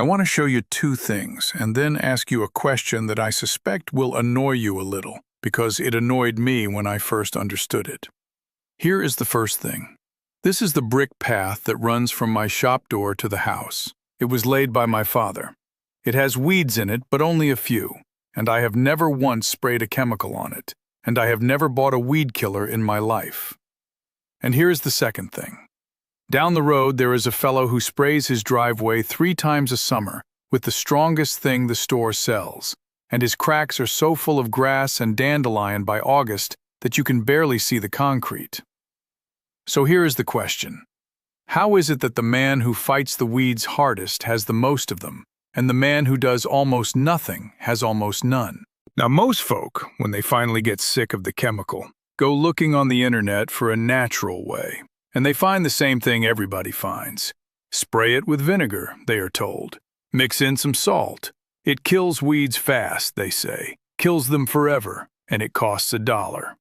I want to show you two things and then ask you a question that I suspect will annoy you a little because it annoyed me when I first understood it. Here is the first thing. This is the brick path that runs from my shop door to the house. It was laid by my father. It has weeds in it, but only a few, and I have never once sprayed a chemical on it, and I have never bought a weed killer in my life. And here's the second thing. Down the road, there is a fellow who sprays his driveway 3 times a summer with the strongest thing the store sells, and his cracks are so full of grass and dandelion by August that you can barely see the concrete. So here is the question. How is it that the man who fights the weeds hardest has the most of them, and the man who does almost nothing has almost none? Now, most folk, when they finally get sick of the chemical, go looking on the internet for a natural way. And they find the same thing everybody finds. Spray it with vinegar, they are told. Mix in some salt. It kills weeds fast, they say. Kills them forever, and it costs $1.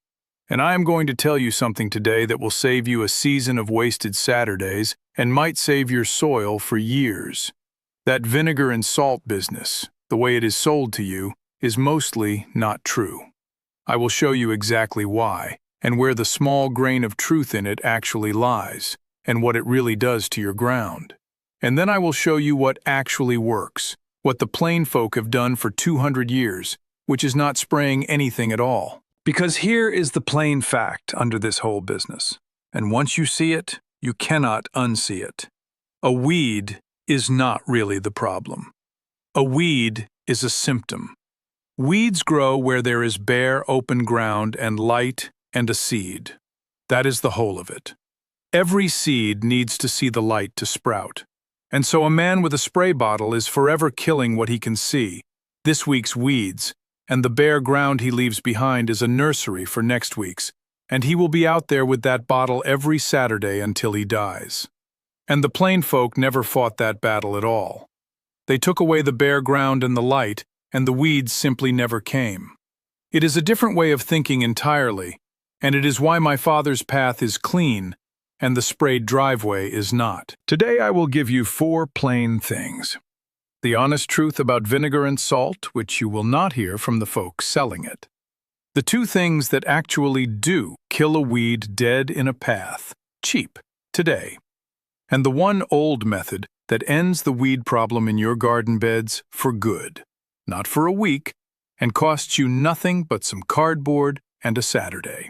And I am going to tell you something today that will save you a season of wasted Saturdays and might save your soil for years. That vinegar and salt business, the way it is sold to you, is mostly not true. I will show you exactly why, and where the small grain of truth in it actually lies, and what it really does to your ground. And then I will show you what actually works, what the plain folk have done for 200 years, which is not spraying anything at all. Because here is the plain fact under this whole business, and once you see it, you cannot unsee it. A weed is not really the problem. A weed is a symptom. Weeds grow where there is bare, open ground and light and a seed. That is the whole of it. Every seed needs to see the light to sprout. And so a man with a spray bottle is forever killing what he can see, this week's weeds, and the bare ground he leaves behind is a nursery for next week's, and he will be out there with that bottle every Saturday until he dies. And the plain folk never fought that battle at all. They took away the bare ground and the light, and the weeds simply never came. It is a different way of thinking entirely, and it is why my father's path is clean, and the sprayed driveway is not. Today I will give you 4 plain things. The honest truth about vinegar and salt, which you will not hear from the folks selling it. The 2 things that actually do kill a weed dead in a path, cheap, today. And the 1 old method that ends the weed problem in your garden beds for good, not for a week, and costs you nothing but some cardboard and a Saturday.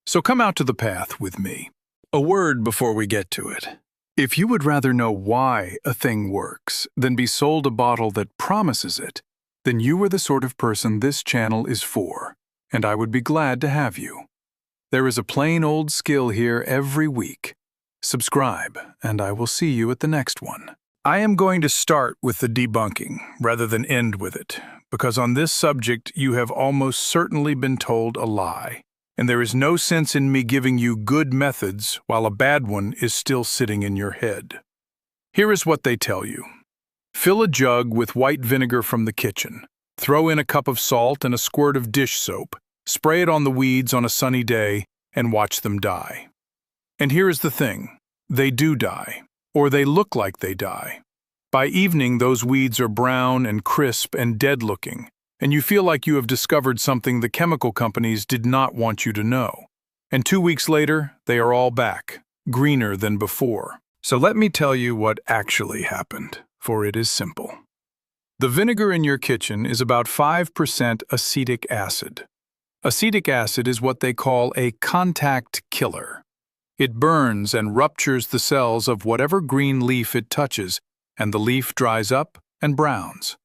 So come out to the path with me. A word before we get to it. If you would rather know why a thing works than be sold a bottle that promises it, then you are the sort of person this channel is for, and I would be glad to have you. There is a plain old skill here every week. Subscribe, and I will see you at the next one. I am going to start with the debunking rather than end with it, because on this subject you have almost certainly been told a lie. And there is no sense in me giving you good methods while a bad one is still sitting in your head. Here is what they tell you. Fill a jug with white vinegar from the kitchen. Throw in a cup of salt and a squirt of dish soap. Spray it on the weeds on a sunny day and watch them die. And here is the thing. They do die, or they look like they die. By evening, those weeds are brown and crisp and dead-looking, and you feel like you have discovered something the chemical companies did not want you to know. And 2 weeks later, they are all back, greener than before. So let me tell you what actually happened, for it is simple. The vinegar in your kitchen is about 5% acetic acid. Acetic acid is what they call a contact killer. It burns and ruptures the cells of whatever green leaf it touches, and the leaf dries up and browns.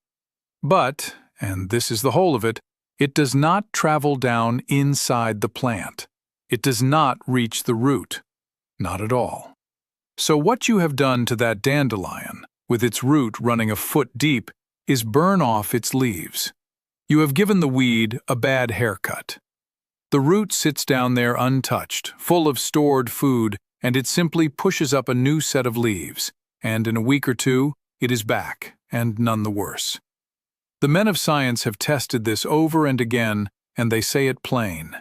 But, and this is the whole of it, it does not travel down inside the plant. It does not reach the root. Not at all. So what you have done to that dandelion, with its root running a foot deep, is burn off its leaves. You have given the weed a bad haircut. The root sits down there untouched, full of stored food, and it simply pushes up a new set of leaves, and in a week or 2, it is back, and none the worse. The men of science have tested this over and again, and they say it plain.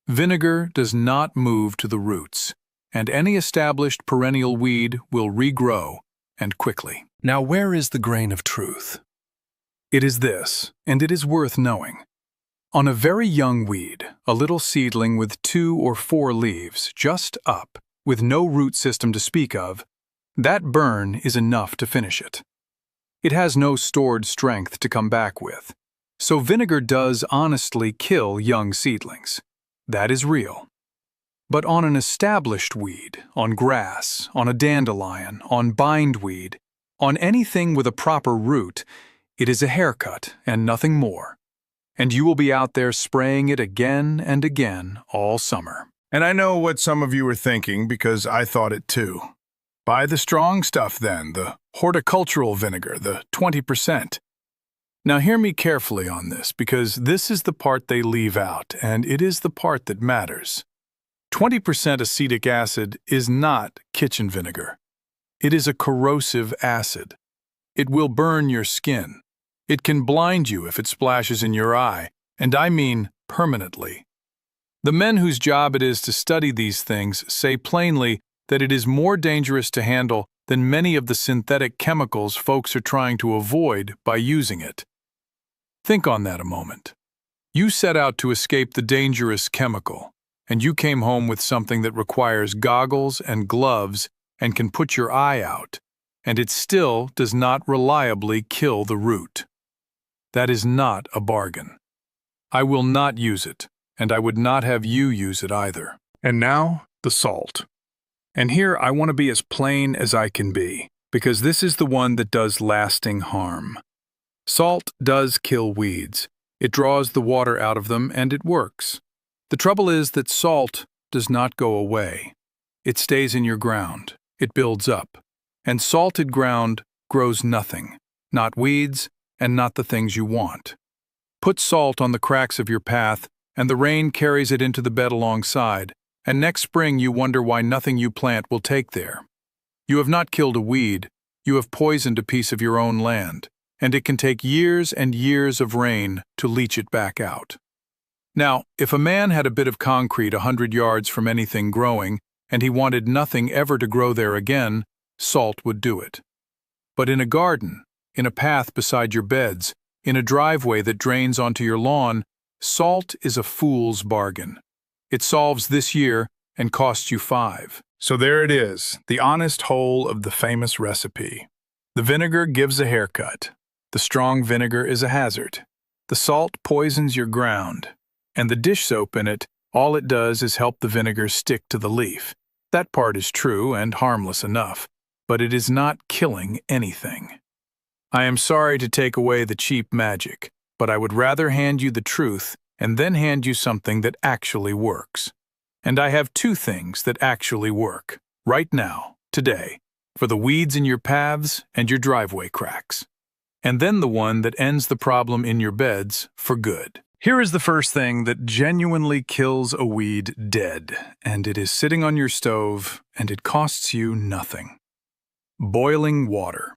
Vinegar does not move to the roots, and any established perennial weed will regrow, and quickly. Now where is the grain of truth? It is this, and it is worth knowing. On a very young weed, a little seedling with 2 or 4 leaves, just up, with no root system to speak of, that burn is enough to finish it. It has no stored strength to come back with. So vinegar does honestly kill young seedlings. That is real. But on an established weed, on grass, on a dandelion, on bindweed, on anything with a proper root, it is a haircut and nothing more. And you will be out there spraying it again and again all summer. And I know what some of you are thinking because I thought it too. Buy the strong stuff then, the horticultural vinegar, the 20%. Now hear me carefully on this because this is the part they leave out, and it is the part that matters. 20% acetic acid is not kitchen vinegar. It is a corrosive acid. It will burn your skin. It can blind you if it splashes in your eye, and I mean permanently. The men whose job it is to study these things say plainly that it is more dangerous to handle than many of the synthetic chemicals folks are trying to avoid by using it. Think on that a moment. You set out to escape the dangerous chemical, and you came home with something that requires goggles and gloves and can put your eye out, and it still does not reliably kill the root. That is not a bargain. I will not use it, and I would not have you use it either. And now, the salt. And here I want to be as plain as I can be, because this is the one that does lasting harm. Salt does kill weeds. It draws the water out of them, and it works. The trouble is that salt does not go away. It stays in your ground. It builds up. And salted ground grows nothing, not weeds, and not the things you want. Put salt on the cracks of your path, and the rain carries it into the bed alongside, and next spring you wonder why nothing you plant will take there. You have not killed a weed, you have poisoned a piece of your own land, and it can take years and years of rain to leach it back out. Now, if a man had a bit of concrete 100 yards from anything growing, and he wanted nothing ever to grow there again, salt would do it. But in a garden, in a path beside your beds, in a driveway that drains onto your lawn, salt is a fool's bargain. It solves this year and costs you 5. So there it is, the honest whole of the famous recipe. The vinegar gives a haircut. The strong vinegar is a hazard. The salt poisons your ground. And the dish soap in it, all it does is help the vinegar stick to the leaf. That part is true and harmless enough, but it is not killing anything. I am sorry to take away the cheap magic, but I would rather hand you the truth and then hand you something that actually works. And I have 2 things that actually work, right now, today, for the weeds in your paths and your driveway cracks. And then the one that ends the problem in your beds for good. Here is the first thing that genuinely kills a weed dead, and it is sitting on your stove, and it costs you nothing. Boiling water.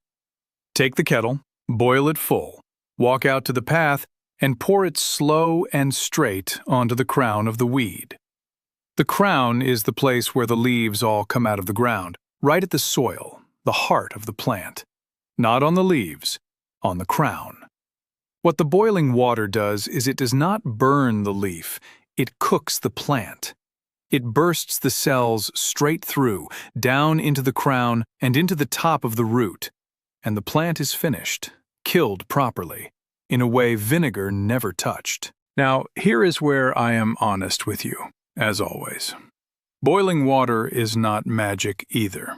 Take the kettle, boil it full, walk out to the path, and pour it slow and straight onto the crown of the weed. The crown is the place where the leaves all come out of the ground, right at the soil, the heart of the plant. Not on the leaves, on the crown. What the boiling water does is it does not burn the leaf, it cooks the plant. It bursts the cells straight through, down into the crown and into the top of the root, and the plant is finished, killed properly, in a way vinegar never touched. Now, here is where I am honest with you, as always. Boiling water is not magic either.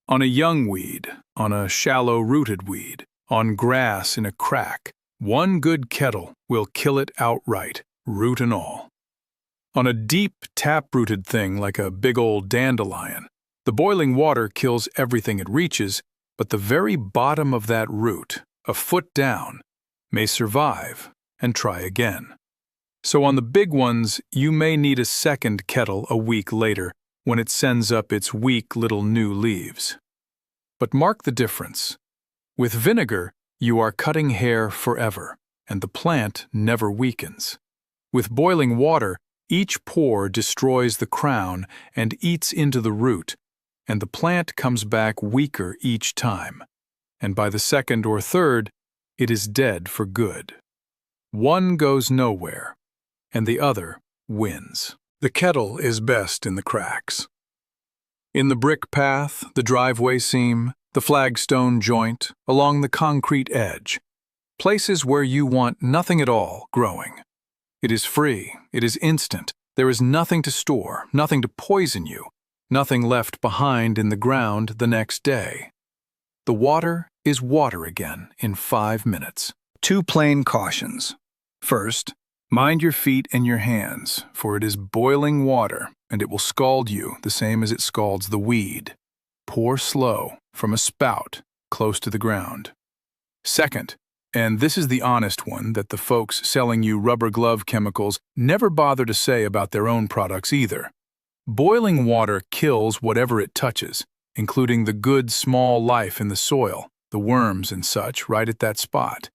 On a young weed, on a shallow-rooted weed, on grass in a crack, one good kettle will kill it outright, root and all. On a deep, tap-rooted thing like a big old dandelion, the boiling water kills everything it reaches, but the very bottom of that root, a foot down, may survive and try again. So on the big ones, you may need a second kettle a week later when it sends up its weak little new leaves. But mark the difference. With vinegar, you are cutting hair forever, and the plant never weakens. With boiling water, each pour destroys the crown and eats into the root, and the plant comes back weaker each time. and by the second or third, it is dead for good. One goes nowhere, and the other wins. The kettle is best in the cracks. In the brick path, the driveway seam, the flagstone joint, along the concrete edge, places where you want nothing at all growing. It is free, it is instant, there is nothing to store, nothing to poison you, nothing left behind in the ground the next day. The water is water again in 5 minutes. 2 plain cautions. First, mind your feet and your hands, for it is boiling water, and it will scald you the same as it scalds the weed. Pour slow from a spout close to the ground. Second, and this is the honest one that the folks selling you rubber glove chemicals never bother to say about their own products either. Boiling water kills whatever it touches, including the good small life in the soil, the worms and such, right at that spot.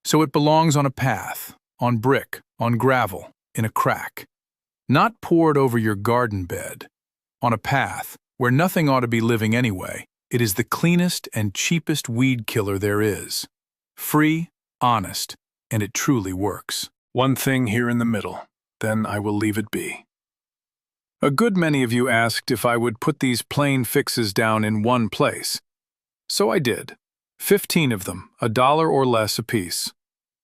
So it belongs on a path, on brick, on gravel, in a crack. Not poured over your garden bed. On a path, where nothing ought to be living anyway, it is the cleanest and cheapest weed killer there is. Free, honest, and it truly works. One thing here in the middle, then I will leave it be. A good many of you asked if I would put these plain fixes down in one place. So I did. 15 of them, $1 or less apiece.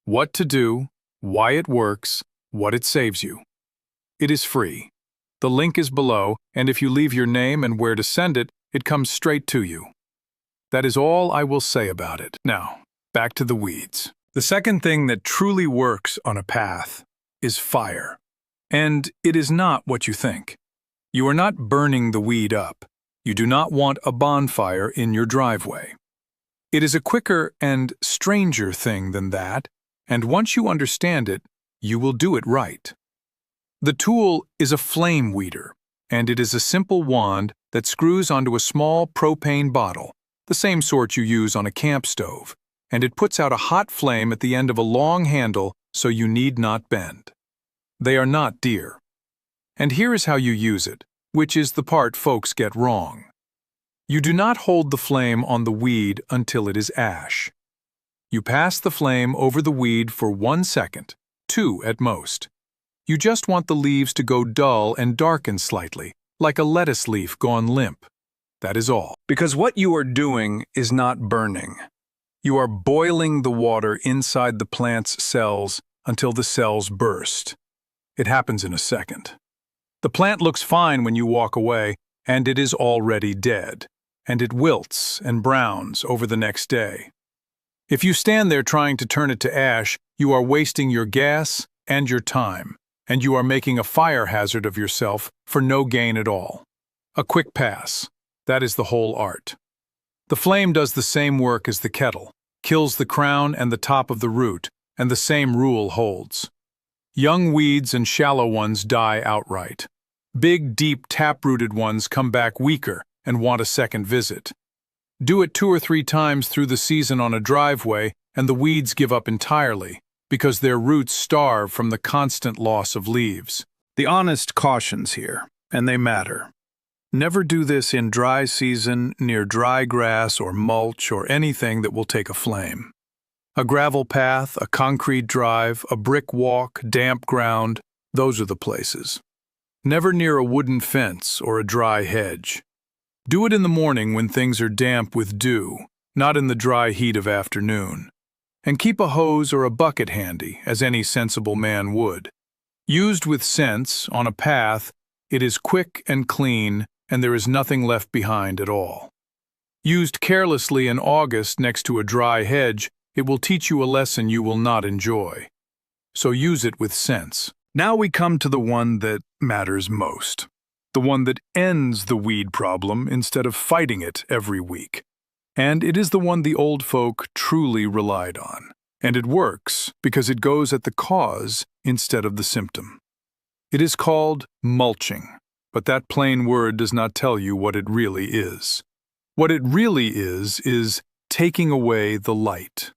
What to do, why it works, what it saves you. It is free. The link is below, and if you leave your name and where to send it, it comes straight to you. That is all I will say about it. Now, back to the weeds. The second thing that truly works on a path is fire. And it is not what you think. You are not burning the weed up. You do not want a bonfire in your driveway. It is a quicker and stranger thing than that, and once you understand it, you will do it right. The tool is a flame weeder, and it is a simple wand that screws onto a small propane bottle, the same sort you use on a camp stove, and it puts out a hot flame at the end of a long handle so you need not bend. They are not dear. And here is how you use it, which is the part folks get wrong. You do not hold the flame on the weed until it is ash. You pass the flame over the weed for 1 second, 2 at most. You just want the leaves to go dull and darken slightly, like a lettuce leaf gone limp. That is all. Because what you are doing is not burning. You are boiling the water inside the plant's cells until the cells burst. It happens in a second. The plant looks fine when you walk away, and it is already dead, and it wilts and browns over the next day. If you stand there trying to turn it to ash, you are wasting your gas and your time, and you are making a fire hazard of yourself for no gain at all. A quick pass. That is the whole art. The flame does the same work as the kettle, kills the crown and the top of the root, and the same rule holds. Young weeds and shallow ones die outright. Big, deep, tap-rooted ones come back weaker and want a second visit. Do it 2 or 3 times through the season on a driveway, and the weeds give up entirely, because their roots starve from the constant loss of leaves. The honest cautions here, and they matter. Never do this in dry season, near dry grass or mulch or anything that will take a flame. A gravel path, a concrete drive, a brick walk, damp ground, those are the places. Never near a wooden fence or a dry hedge. Do it in the morning when things are damp with dew, not in the dry heat of afternoon. And keep a hose or a bucket handy, as any sensible man would. Used with sense, on a path, it is quick and clean, and there is nothing left behind at all. Used carelessly in August next to a dry hedge, it will teach you a lesson you will not enjoy. So use it with sense. Now we come to the one that matters most. The one that ends the weed problem instead of fighting it every week. And it is the one the old folk truly relied on. And it works because it goes at the cause instead of the symptom. It is called mulching, but that plain word does not tell you what it really is. What it really is taking away the light.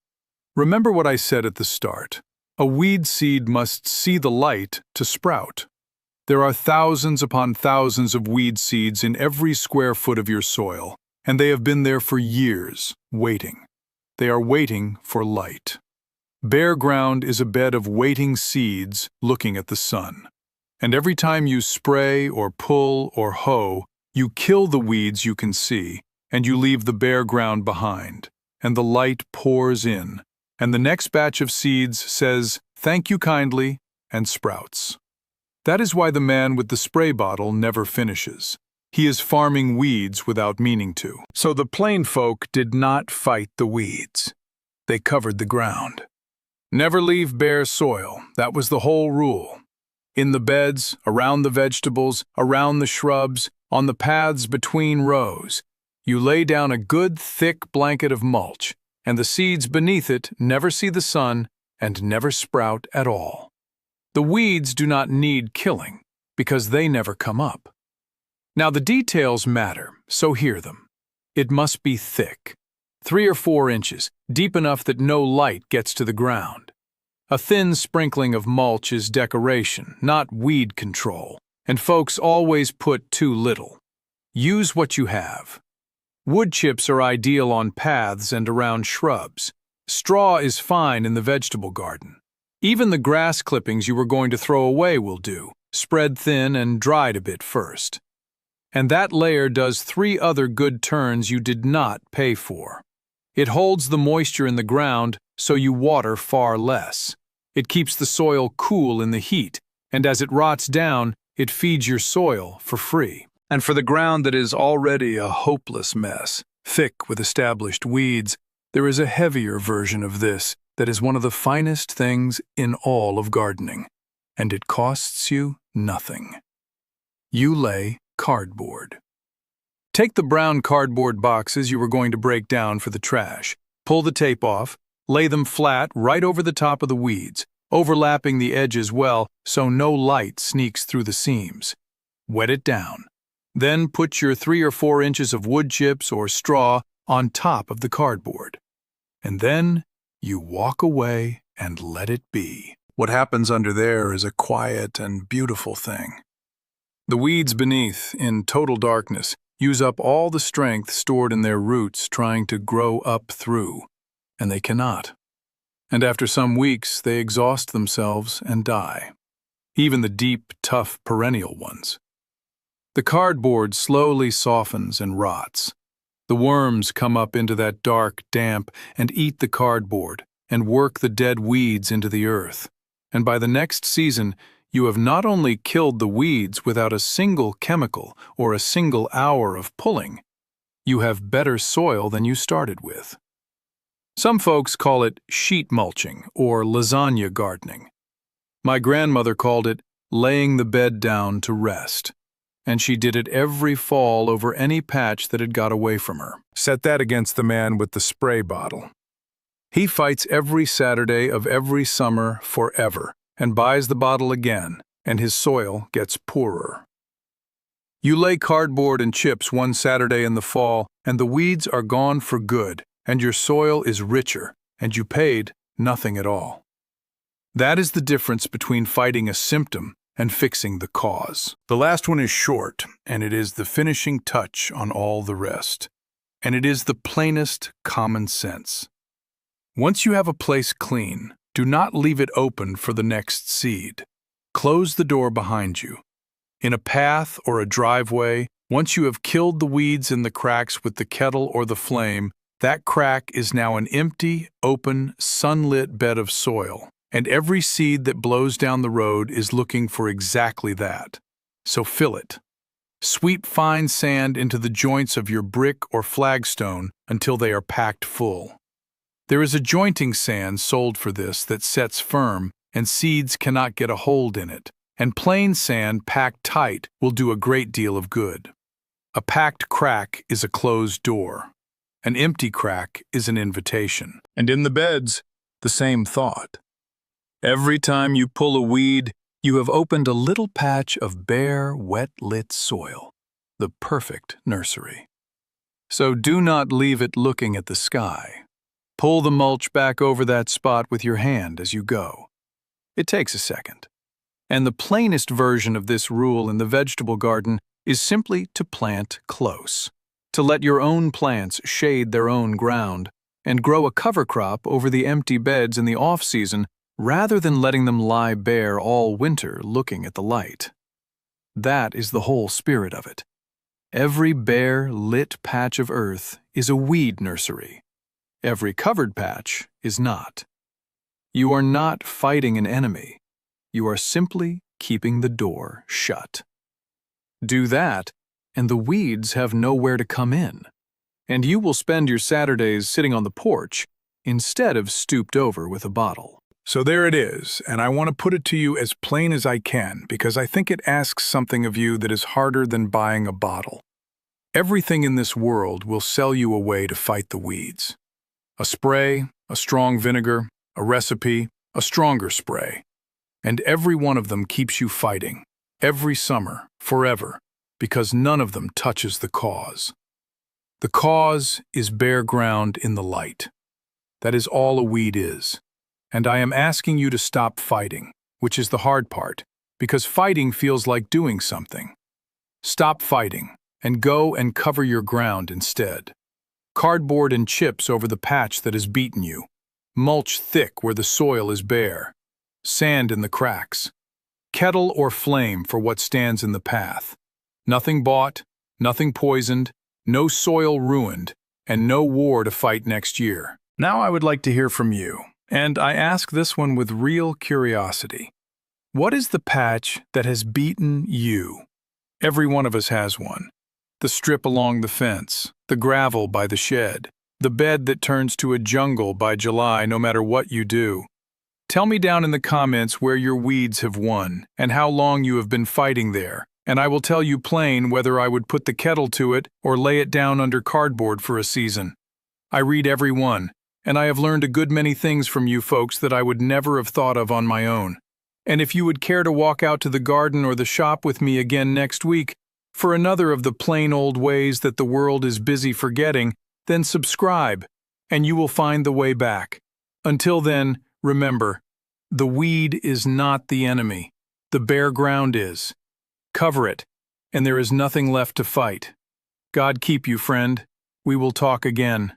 Remember what I said at the start. A weed seed must see the light to sprout. There are thousands upon thousands of weed seeds in every square foot of your soil, and they have been there for years, waiting. they are waiting for light. Bare ground is a bed of waiting seeds looking at the sun. And every time you spray or pull or hoe, you kill the weeds you can see, and you leave the bare ground behind, and the light pours in, and the next batch of seeds says, "Thank you kindly," and sprouts. That is why the man with the spray bottle never finishes. He is farming weeds without meaning to. So the plain folk did not fight the weeds. They covered the ground. Never leave bare soil, that was the whole rule. In the beds, around the vegetables, around the shrubs, on the paths between rows, you lay down a good thick blanket of mulch, and the seeds beneath it never see the sun and never sprout at all. The weeds do not need killing, because they never come up. Now the details matter, so hear them. It must be thick, 3 or 4 inches, deep enough that no light gets to the ground. A thin sprinkling of mulch is decoration, not weed control, and folks always put too little. Use what you have. Wood chips are ideal on paths and around shrubs. Straw is fine in the vegetable garden. Even the grass clippings you were going to throw away will do, spread thin and dried a bit first. And that layer does 3 other good turns you did not pay for. It holds the moisture in the ground so you water far less. It keeps the soil cool in the heat, and as it rots down, it feeds your soil for free. And for the ground that is already a hopeless mess, thick with established weeds, there is a heavier version of this that is one of the finest things in all of gardening, and it costs you nothing. You lay cardboard. Take the brown cardboard boxes you were going to break down for the trash, pull the tape off, lay them flat right over the top of the weeds, overlapping the edges well so no light sneaks through the seams. Wet it down. Then put your 3 or 4 inches of wood chips or straw on top of the cardboard. And then you walk away and let it be. What happens under there is a quiet and beautiful thing. The weeds beneath, in total darkness, use up all the strength stored in their roots trying to grow up through, and they cannot. And after some weeks, they exhaust themselves and die. Even the deep, tough, perennial ones. The cardboard slowly softens and rots. The worms come up into that dark damp and eat the cardboard and work the dead weeds into the earth. And by the next season, you have not only killed the weeds without a single chemical or a single hour of pulling, you have better soil than you started with. Some folks call it sheet mulching or lasagna gardening. My grandmother called it laying the bed down to rest. And she did it every fall over any patch that had got away from her. Set that against the man with the spray bottle. He fights every Saturday of every summer forever and buys the bottle again, and his soil gets poorer. You lay cardboard and chips one Saturday in the fall, and the weeds are gone for good, and your soil is richer, and you paid nothing at all. That is the difference between fighting a symptom and fixing the cause. The last one is short, and it is the finishing touch on all the rest. And it is the plainest common sense. Once you have a place clean, do not leave it open for the next seed. Close the door behind you. In a path or a driveway, once you have killed the weeds in the cracks with the kettle or the flame, that crack is now an empty, open, sunlit bed of soil. And every seed that blows down the road is looking for exactly that. So fill it. Sweep fine sand into the joints of your brick or flagstone until they are packed full. There is a jointing sand sold for this that sets firm, and seeds cannot get a hold in it, and plain sand packed tight will do a great deal of good. A packed crack is a closed door. An empty crack is an invitation. And in the beds, the same thought. Every time you pull a weed, you have opened a little patch of bare, wet-lit soil, the perfect nursery. So do not leave it looking at the sky. Pull the mulch back over that spot with your hand as you go. It takes a second. And the plainest version of this rule in the vegetable garden is simply to plant close, to let your own plants shade their own ground, and grow a cover crop over the empty beds in the off-season rather than letting them lie bare all winter looking at the light. That is the whole spirit of it. Every bare, lit patch of earth is a weed nursery. Every covered patch is not. You are not fighting an enemy. You are simply keeping the door shut. Do that, and the weeds have nowhere to come in, and you will spend your Saturdays sitting on the porch instead of stooped over with a bottle. So there it is, and I want to put it to you as plain as I can because I think it asks something of you that is harder than buying a bottle. Everything in this world will sell you a way to fight the weeds. A spray, a strong vinegar, a recipe, a stronger spray. And every one of them keeps you fighting, every summer, forever, because none of them touches the cause. The cause is bare ground in the light. That is all a weed is. And I am asking you to stop fighting, which is the hard part, because fighting feels like doing something. Stop fighting, and go and cover your ground instead. Cardboard and chips over the patch that has beaten you. Mulch thick where the soil is bare. Sand in the cracks. Kettle or flame for what stands in the path. Nothing bought, nothing poisoned, no soil ruined, and no war to fight next year. Now I would like to hear from you, and I ask this one with real curiosity. What is the patch that has beaten you? Every one of us has one. The strip along the fence, the gravel by the shed, the bed that turns to a jungle by July no matter what you do. Tell me down in the comments where your weeds have won and how long you have been fighting there, and I will tell you plain whether I would put the kettle to it or lay it down under cardboard for a season. I read every one, and I have learned a good many things from you folks that I would never have thought of on my own. And if you would care to walk out to the garden or the shop with me again next week for another of the plain old ways that the world is busy forgetting, then subscribe, and you will find the way back. Until then, remember, the weed is not the enemy. The bare ground is. Cover it, and there is nothing left to fight. God keep you, friend. We will talk again.